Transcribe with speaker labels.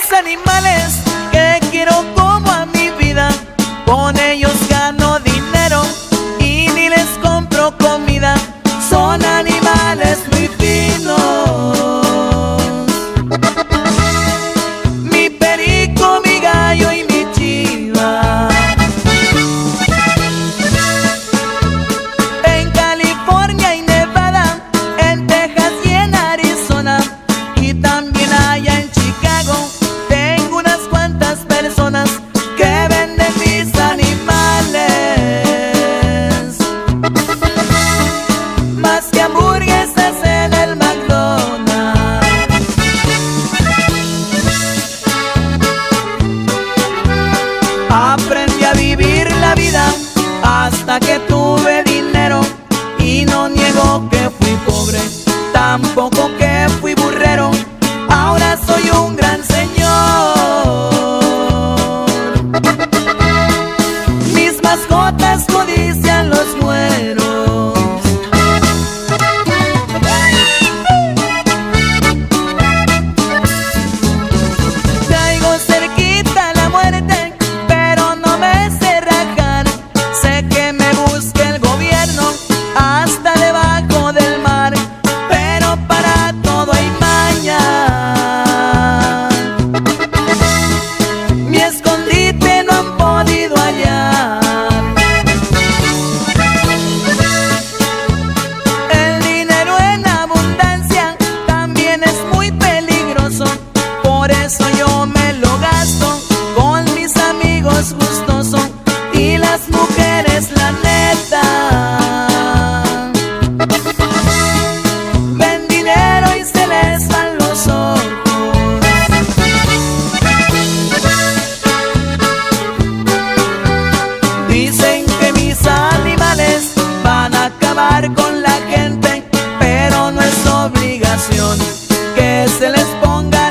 Speaker 1: mis animales que quiero como a mi vida. Con ellos gano dinero y ni les compro comida. Son animales muy finos. Mi perico, mi gallo y mi chiva. En California y Nevada, en Texas y en Arizona, y también allá en Chicago, tengo unas cuantas personas que venden mis animales. Más que hamburguesas en el McDonald's. Aprendí a vivir la vida hasta que tuve dinero, y no niego que fui pobre, tampoco que fui burrero. Ahora soy un gran señor. Mis mascotas codician los mueros. Traigo cerquita la muerte, pero no me sé rajar. Sé que me busque el gobierno hasta debajo del mar, pero para todo hay maña. Mi escondite no han podido hallar. El dinero en abundancia también es muy peligroso, por eso yo me lo gasto con mis amigos gustoso y las mujeres la neta. Ven dinero y se les van los ojos. Dicen que mis animales van a acabar con la gente, pero no es obligación que se les ponga